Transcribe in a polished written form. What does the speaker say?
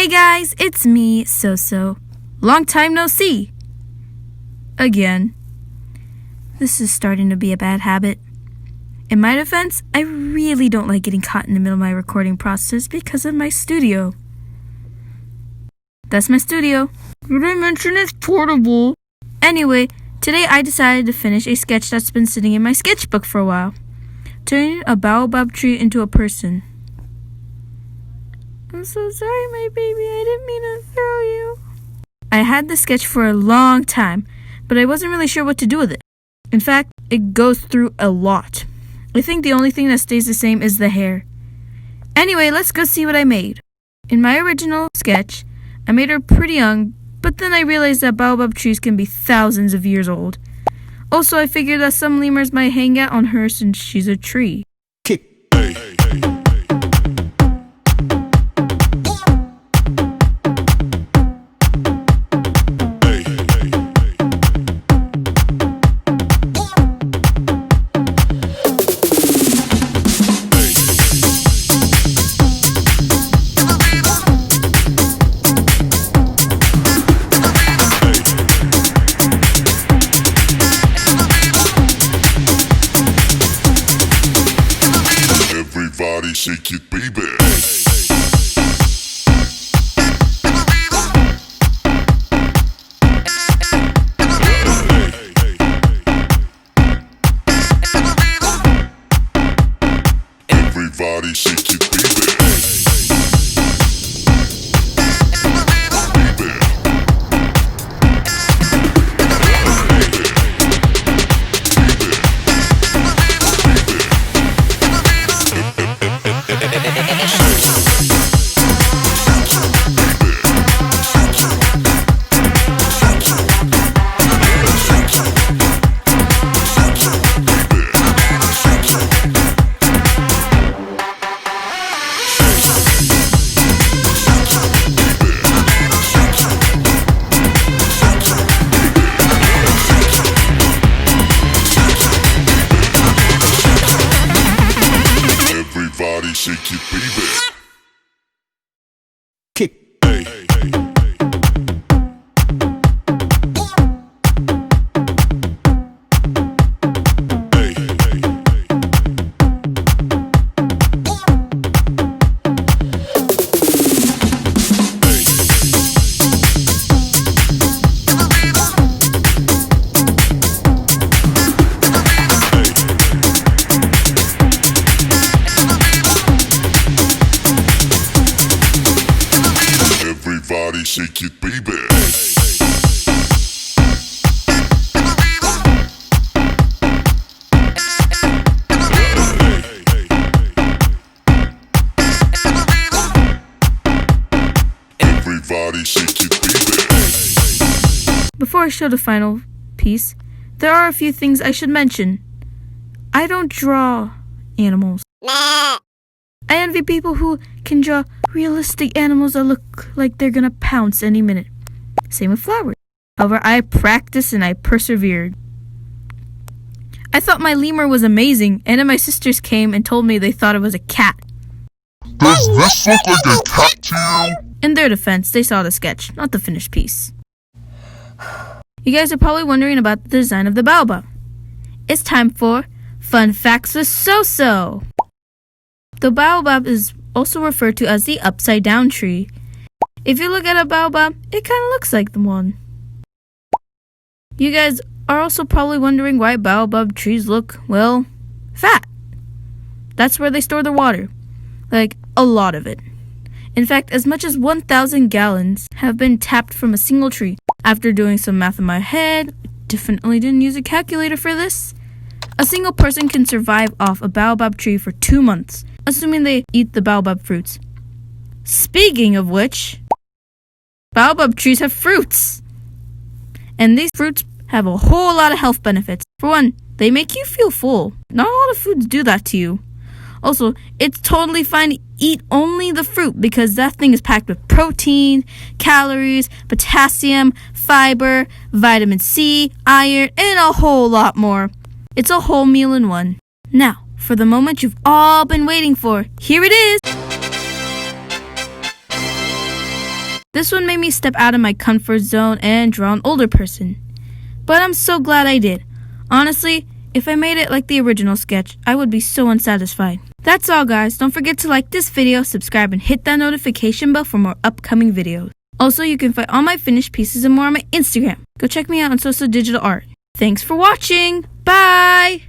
Hey guys, it's me, Soso. Long time no see. Again. This is starting to be a bad habit. In my defense, I really don't like getting caught in the middle of my recording process because of my studio. That's my studio. Did I mention it's portable? Anyway, today I decided to finish a sketch that's been sitting in my sketchbook for a while. Turning a baobab tree into a person. I'm so sorry, my baby. I didn't mean to throw you. I had the sketch for a long time, but I wasn't really sure what to do with it. In fact, it goes through a lot. I think the only thing that stays the same is the hair. Anyway, let's go see what I made. In my original sketch, I made her pretty young, but then I realized that baobab trees can be thousands of years old. Also, I figured that some lemurs might hang out on her since she's a tree. Everybody shake it, baby. Everybody shake it, baby. Everybody shake it, baby. Kick. Everybody shake it, baby. Everybody shake it, baby. Before I show the final piece, there are a few things I should mention. I don't draw animals. I envy people who can draw realistic animals that look like they're gonna pounce any minute. Same with flowers. However, I practiced and I persevered. I thought my lemur was amazing, and then my sisters came and told me they thought it was a cat. Does this look like a cat to you? In their defense, they saw the sketch, not the finished piece. You guys are probably wondering about the design of the baobab. It's time for Fun Facts with Soso. The baobab is also referred to as the upside down tree. If you look at a baobab, it kind of looks like the one. You guys are also probably wondering why baobab trees look, well, fat. That's where they store their water. Like, a lot of it. In fact, as much as 1,000 gallons have been tapped from a single tree. After doing some math in my head, definitely didn't use a calculator for this. A single person can survive off a baobab tree for 2 months, assuming they eat the baobab fruits. Speaking of which, baobab trees have fruits. And these fruits have a whole lot of health benefits. For one, they make you feel full. Not a lot of foods do that to you. Also, it's totally fine to eat only the fruit because that thing is packed with protein, calories, potassium, fiber, vitamin C, iron, and a whole lot more. It's a whole meal in one. Now, for the moment you've all been waiting for, here it is! This one made me step out of my comfort zone and draw an older person. But I'm so glad I did. Honestly, if I made it like the original sketch, I would be so unsatisfied. That's all, guys. Don't forget to like this video, subscribe, and hit that notification bell for more upcoming videos. Also, you can find all my finished pieces and more on my Instagram. Go check me out on Soso Digital Art. Thanks for watching. Bye!